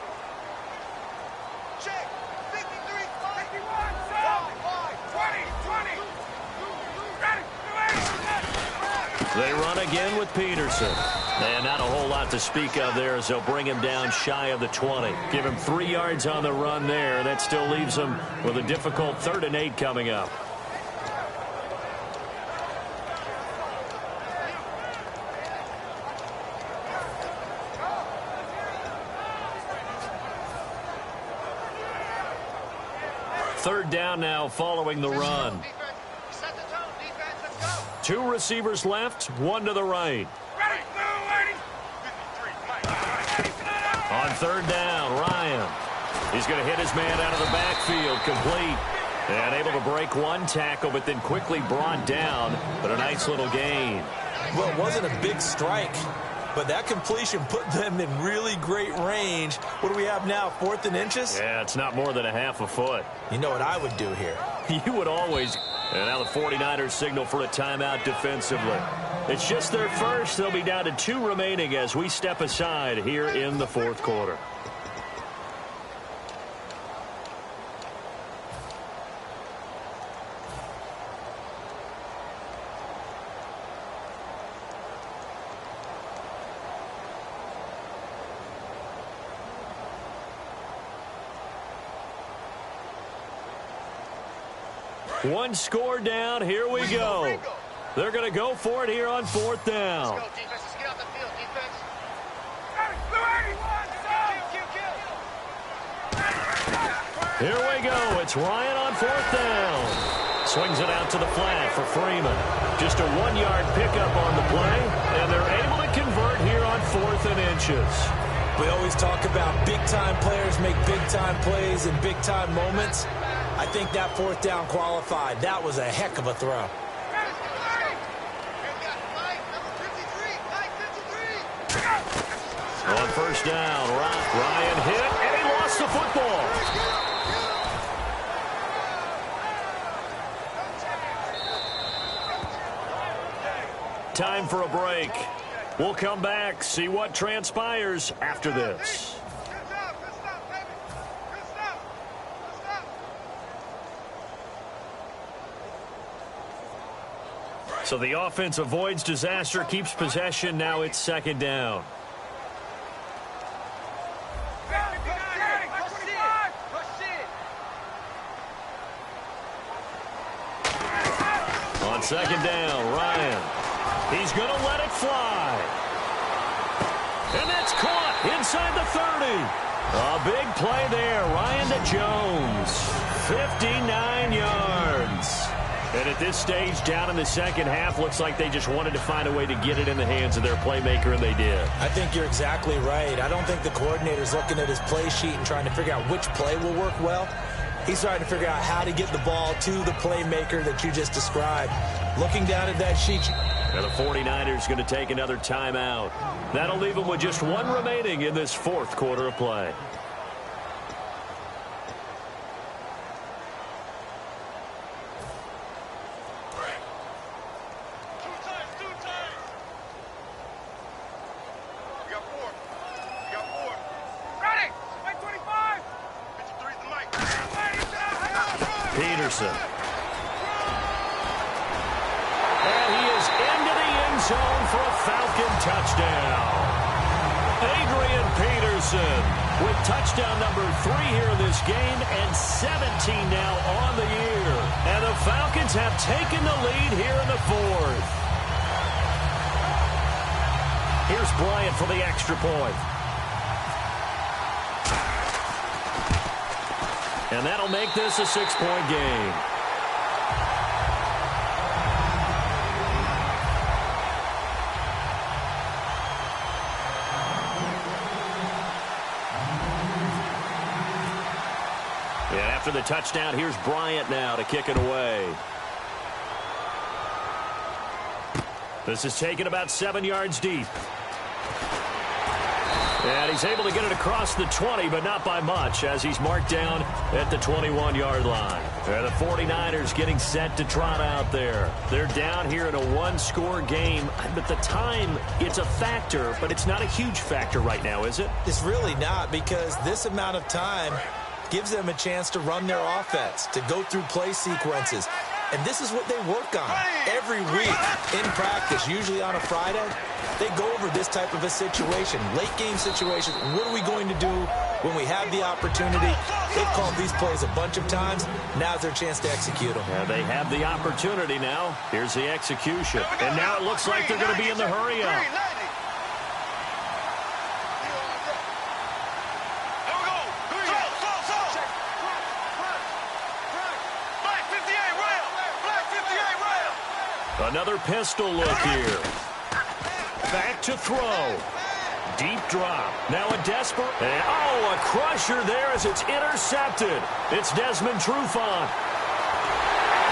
Check. 53, 51, 20.
They run again with Peterson. And not a whole lot to speak of there as they'll bring him down shy of the 20. Give him 3 yards on the run there. That still leaves him with a difficult 3rd and 8 coming up. Third down now following the run. Two receivers left, one to the right. On third down, Ryan. He's going to hit his man out of the backfield, complete. And able to break one tackle, but then quickly brought down. But a nice little gain.
Well, it wasn't a big strike, but that completion put them in really great range. What do we have now, 4th and inches?
Yeah, it's not more than a half a foot.
You know what I would do here?
You would always. And now the 49ers signal for a timeout defensively. It's just their first. They'll be down to 2 remaining as we step aside here in the 4th quarter. One score down. Here we go. They're going to go for it here on 4th down.
Let's go, defense. Let's get out the field, defense.
Here we go. It's Ryan on 4th down. Swings it out to the flat for Freeman. Just a 1-yard pickup on the play, and they're able to convert here on 4th and inches.
We always talk about big-time players make big-time plays in big-time moments. I think that 4th down qualified. That was a heck of a throw.
On first down, Ryan hit, and he lost the football. Time for a break. We'll come back, see what transpires after this. So the offense avoids disaster, keeps possession. Now it's second down. On second down, Ryan. He's going to let it fly. And that's caught inside the 30. A big play there. Ryan to Jones. 59 yards. And at this stage, down in the second half, looks like they just wanted to find a way to get it in the hands of their playmaker, and they did.
I think you're exactly right. I don't think the coordinator's looking at his play sheet and trying to figure out which play will work well. He's trying to figure out how to get the ball to the playmaker that you just described. Looking down at that sheet.
And the 49ers going to take another timeout. That'll leave them with just 1 remaining in this 4th quarter of play. Peterson. And he is into the end zone for a Falcon touchdown. Adrian Peterson with touchdown number 3 here in this game and 17 now on the year. And the Falcons have taken the lead here in the 4th. Here's Bryant for the extra point. And that'll make this a 6-point game. After the touchdown, here's Bryant now to kick it away. This is taken about 7 yards deep. And he's able to get it across the 20, but not by much, as he's marked down at the 21-yard line. The 49ers getting set to trot out there. They're down here in a one-score game. But the time, it's a factor, but it's not a huge factor right now, is it?
It's really not, because this amount of time gives them a chance to run their offense, to go through play sequences. And this is what they work on every week in practice, usually on a Friday. They go over this type of a situation, late-game situation. What are we going to do when we have the opportunity? They've called these plays a bunch of times. Now's their chance to execute them.
Yeah, they have the opportunity now. Here's the execution. And now it looks like they're going to be in the hurry-up. Another pistol look here. Back to throw. Deep drop. Now a desperate. Oh, a crusher there as it's intercepted. It's Desmond Trufant.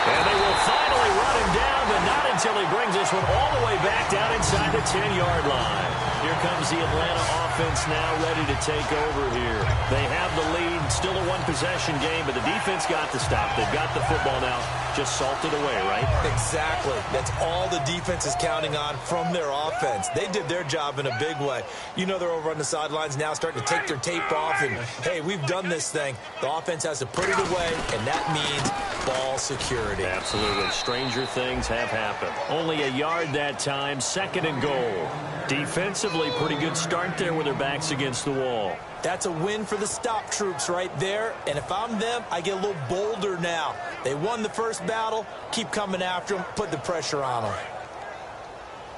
And they will finally run him down, but not until he brings this one all the way back down inside the 10-yard line. Here comes the Atlanta offense now ready to take over here. They have the lead, still a one-possession game, but the defense got the stop. They've got the football now, just salted away, right?
Exactly. That's all the defense is counting on from their offense. They did their job in a big way. You know they're over on the sidelines now starting to take their tape off, and, hey, we've done this thing. The offense has to put it away, and that means ball security.
Absolutely. Stranger things have happened. Only a yard that time, 2nd and goal. Defensively, pretty good start there with their backs against the wall.
That's a win for the stop troops right there. And if I'm them, I get a little bolder now. They won the first battle. Keep coming after them. Put the pressure on them.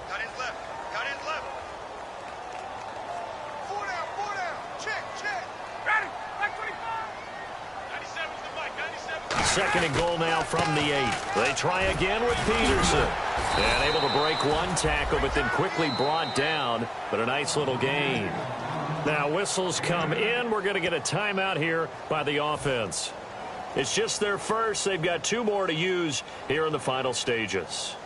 Got his left. Got his left. 4 down, 4 down. Check, check. Ready. Back 25. 97's the mic, 97.
2nd and goal now from the 8. They try again with Peterson. And able to break one tackle, but then quickly brought down. But a nice little gain. Now whistles come in. We're going to get a timeout here by the offense. It's just their first. They've got 2 more to use here in the final stages.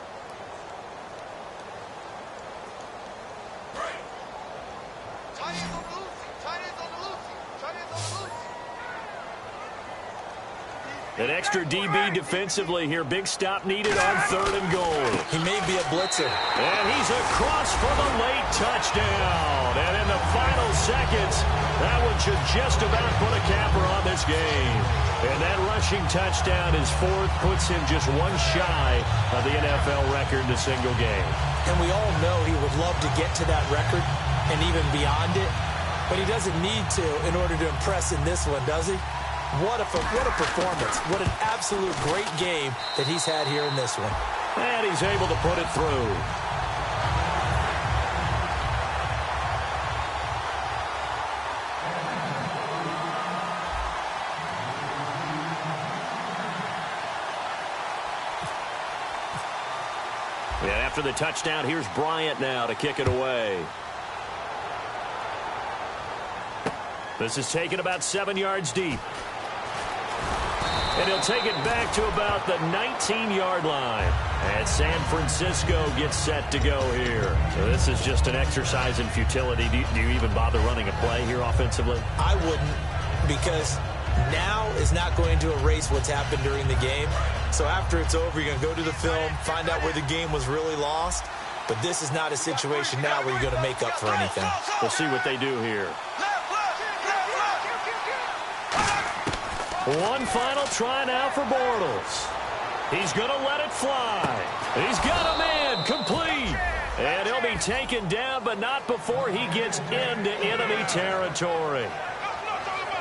Tight ends on the loose. Tight ends on the loose. Tight ends on the loose.
An extra DB defensively here. Big stop needed on 3rd and goal.
He may be a blitzer.
And he's across for the late touchdown. And in the final seconds, that one should just about put a capper on this game. And that rushing touchdown, his 4th, puts him just one shy of the NFL record in a single game.
And we all know he would love to get to that record and even beyond it. But he doesn't need to in order to impress in this one, does he? What a performance. What an absolute great game that he's had here in this one.
And he's able to put it through. And after the touchdown, here's Bryant now to kick it away. This is taken about 7 yards deep. And he'll take it back to about the 19-yard line. And San Francisco gets set to go here. So this is just an exercise in futility. Do you even bother running a play here offensively?
I wouldn't, because now is not going to erase what's happened during the game. So after it's over, you're going to go to the film, find out where the game was really lost. But this is not a situation now where you're going to make up for anything.
We'll see what they do here. One final try now for Bortles. He's going to let it fly. He's got a man complete. And he'll be taken down, but not before he gets into enemy territory.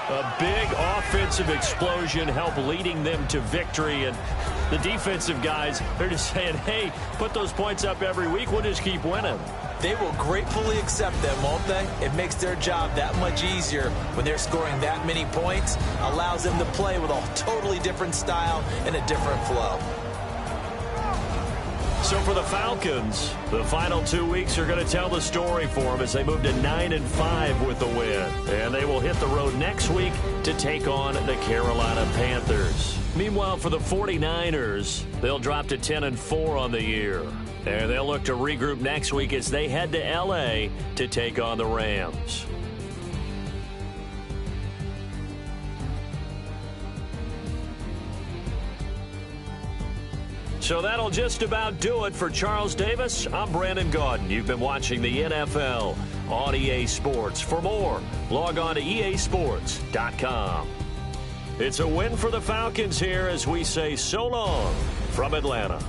A big offensive explosion helped leading them to victory. And the defensive guys, they're just saying, hey, put those points up every week. We'll just keep winning.
They will gratefully accept them, won't they? It makes their job that much easier when they're scoring that many points. Allows them to play with a totally different style and a different flow.
So for the Falcons, the final 2 weeks are going to tell the story for them as they move to 9-5 with the win. And they will hit the road next week to take on the Carolina Panthers. Meanwhile, for the 49ers, they'll drop to 10-4 on the year. And they'll look to regroup next week as they head to L.A. to take on the Rams. So that'll just about do it for Charles Davis. I'm Brandon Gaudin. You've been watching the NFL on EA Sports. For more, log on to easports.com. It's a win for the Falcons here as we say so long from Atlanta.